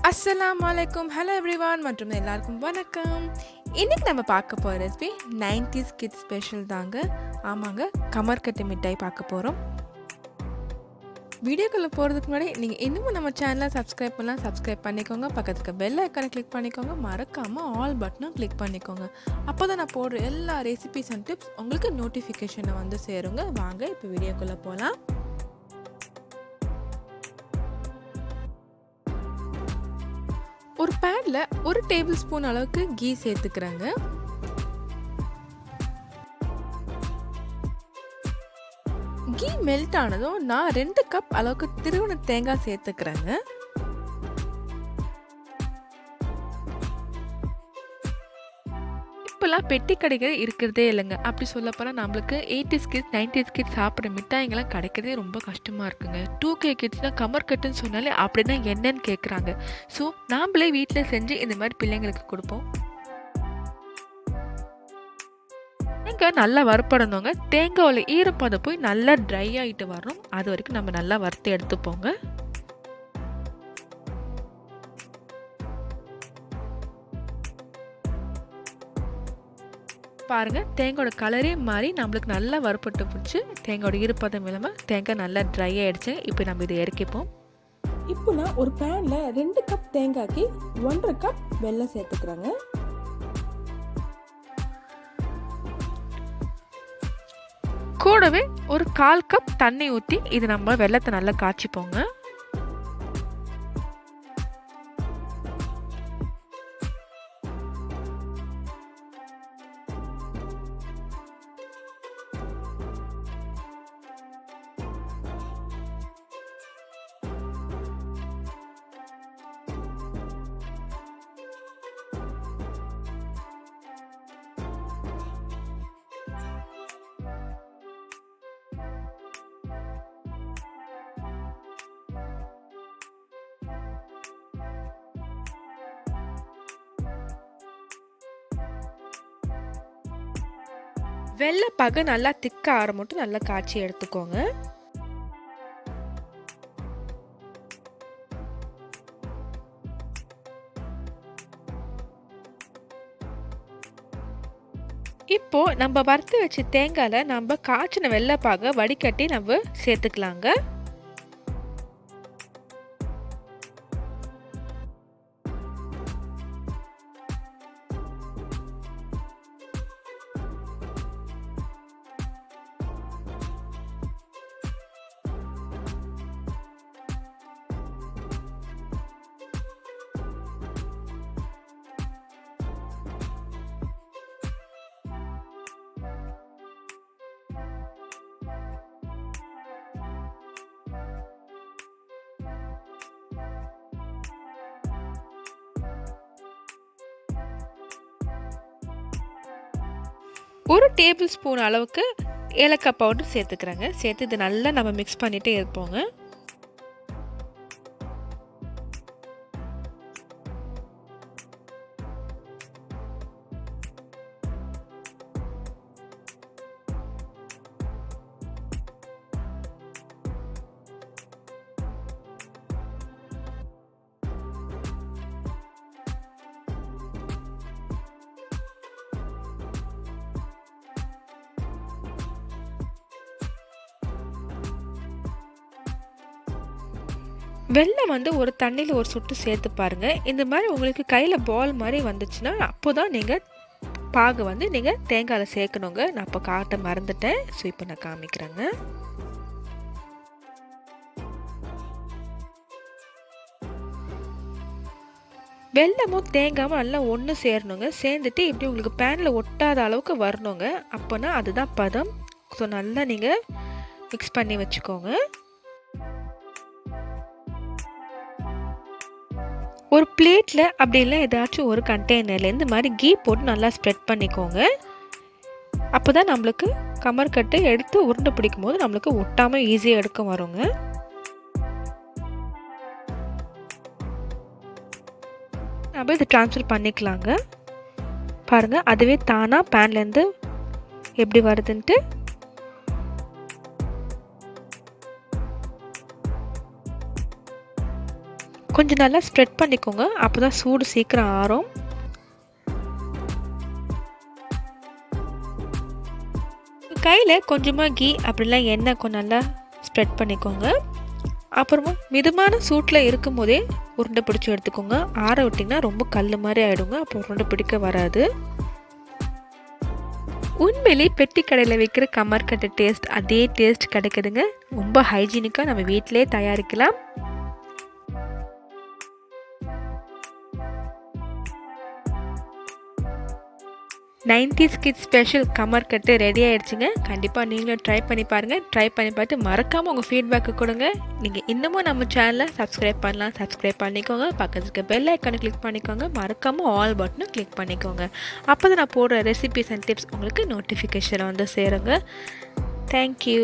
அஸ்ஸலாமு hello everyone மற்றும் எல்லாருக்கும் வணக்கம். இன்றைக்கி நம்ம பார்க்க போகிற ரெசிபி 90's கிட்ஸ் ஸ்பெஷல் தாங்க. ஆமாங்க, கமர்கட்டு மிட்டாய் பார்க்க போகிறோம். வீடியோக்குள்ளே போகிறதுக்கு முன்னாடி நீங்கள் இன்னமும் நம்ம சேனலை சப்ஸ்கிரைப் பண்ணிக்கோங்க. பக்கத்துக்கு பெல் ஐக்கானை கிளிக் பண்ணிக்கோங்க. மறக்காமல் ஆல் பட்டனும் கிளிக் பண்ணிக்கோங்க. அப்போ தான் நான் போடுற எல்லா ரெசிபிஸ் அண்ட் டிப்ஸ் உங்களுக்கு நோட்டிஃபிகேஷனை வந்து சேருங்க. வாங்க இப்போ வீடியோக்குள்ளே போகலாம். ஒரு பேனில் 1 டேபிள் ஸ்பூன் அளவுக்கு கீ சேர்த்துக்கிறேங்க. கீ மெல்ட் ஆனதும் நான் 2 கப் அளவுக்கு திருவன தேங்காய் சேர்த்துக்கிறேங்க. இப்போல்லாம் பெட்டி கடைகள் இருக்கிறதே இல்லைங்க. அப்படி சொல்ல போனால் நம்மளுக்கு 80's கிட்ஸ் 90's கிட்ஸ் சாப்பிட்ற மிட்டாய்ங்கெல்லாம் கிடைக்கிறதே ரொம்ப கஷ்டமாக இருக்குங்க. 2K கிட்ஸ்னால் கமர்கட்டுன்னு சொன்னாலே அப்படி தான் என்னன்னு கேட்குறாங்க. ஸோ நாம்ளே வீட்டில் செஞ்சு இந்த மாதிரி பிள்ளைங்களுக்கு கொடுப்போம். தேங்காய் நல்லா வறுப்படணுங்க. தேங்காயில் ஈரப்பதம் போய் நல்லா ட்ரை ஆகிட்டு வரணும். அது வரைக்கும் நம்ம நல்லா வறுத்து எடுத்துப்போங்க. பாருங்கள், தேங்காயோட கலரே மாறி நம்மளுக்கு நல்லா வறுப்பட்டு பிடிச்சி தேங்காயோட ஈரப்பதம் இல்லாமல் தேங்காய் நல்லா ட்ரை ஆகிடுச்சு. இப்போ நம்ம இதை இறக்கிப்போம். இப்போ நான் ஒரு பேனில் 2 கப் தேங்காய்க்கு 1.5 கப் வெல்லம் சேர்த்துக்கிறேங்க. கூடவே ஒரு 1/4 கப் தண்ணி ஊற்றி இது நம்ம வெல்லத்தை நல்லா காய்ச்சிப்போங்க. வெள்ளை பாகு நல்லா திக்க மட்டும் நல்லா காய்ச்சி எடுத்துக்கோங்க. இப்போ நம்ம வறுத்து வச்ச தேங்காயில நம்ம காய்ச்சின வெள்ளை பாகை வடிகட்டி நம்ம சேர்த்துக்கலாங்க. ஒரு டேபிள் ஸ்பூன் அளவுக்கு ஏலக்காய் பவுடர் சேர்த்துக்கிறேங்க. சேர்த்து இது நல்லா நம்ம மிக்ஸ் பண்ணிகிட்டே இருப்போங்க. வெல்லம் வந்து ஒரு தண்ணியில் ஒரு சொட்டு சேர்த்து பாருங்கள். இந்த மாதிரி உங்களுக்கு கையில் பால் மாதிரி வந்துச்சுன்னா அப்போ தான் நீங்கள் பாகு வந்து நீங்கள் தேங்காயில் சேர்க்கணுங்க. நான் அப்போ காட்ட மறந்துட்டேன். ஸோ இப்போ நான் காமிக்கிறேங்க. வெல்லமும் தேங்காயும் நல்லா ஒன்று சேரணுங்க. சேர்ந்துட்டு இப்படி உங்களுக்கு பேனில் ஒட்டாத அளவுக்கு வரணுங்க. அப்போனா அதுதான் பதம். ஸோ நல்லா நீங்கள் மிக்ஸ் பண்ணி வச்சுக்கோங்க. ஒரு பிளேட்டில் அப்படி இல்லை ஏதாச்சும் ஒரு கண்டெய்னரில் இந்த மாதிரி கீ போட்டு நல்லா ஸ்ப்ரெட் பண்ணிக்கோங்க. அப்போ தான் நம்மளுக்கு கமர்கட்டு எடுத்து உருண்டை பிடிக்கும் போது நம்மளுக்கு ஒட்டாமல் ஈஸியாக எடுக்க வருங்க. நம்ம இதை ட்ரான்ஸ்ஃபர் பண்ணிக்கலாங்க. பாருங்கள், அதுவே தானாக பேன்லேருந்து எப்படி வருதுன்ட்டு. கொஞ்சம் நல்லா ஸ்ப்ரெட் பண்ணிக்கோங்க, அப்போ தான் சூடு சீக்கிரம் ஆறும். கையில் கொஞ்சமாக கீ அப்படிலாம் எண்ணெய் கொஞ்சம் நல்லா ஸ்ப்ரெட் பண்ணிக்கோங்க. அப்புறமா மிதமான சூட்டில் இருக்கும் போதே உருண்டை பிடிச்சி எடுத்துக்கோங்க. ஆற விட்டிங்கன்னா ரொம்ப கல் மாதிரி ஆகிடுங்க, அப்போ உருண்டை பிடிக்க வராது. உண்மையிலே பெட்டி கடையில் விற்கிற கமர்கட்டு டேஸ்ட் அதே டேஸ்ட் கிடைக்குதுங்க. ரொம்ப ஹைஜீனிக்காக நம்ம வீட்டிலே தயாரிக்கலாம். 90's கிட்ஸ் ஸ்பெஷல் கமர்கட்டு ரெடி ஆகிடுச்சுங்க. கண்டிப்பாக நீங்களும் ட்ரை பண்ணி பாருங்கள். ட்ரை பண்ணி பார்த்து மறக்காமல் உங்கள் ஃபீட்பேக்கு கொடுங்க. நீங்கள் இன்னமும் நம்ம சேனலை சப்ஸ்கிரைப் பண்ணலாம், சப்ஸ்கிரைப் பண்ணிக்கோங்க. பக்கத்தில் இருக்க பெல் ஐக்கானை கிளிக் பண்ணிக்கோங்க. மறக்காமல் ஆல் பட்டனும் கிளிக் பண்ணிக்கோங்க. அப்போ தான் நான் போடுற ரெசிபிஸ் அண்ட் டிப்ஸ் உங்களுக்கு நோட்டிஃபிகேஷன் வந்து சேருங்க. தேங்க்யூ.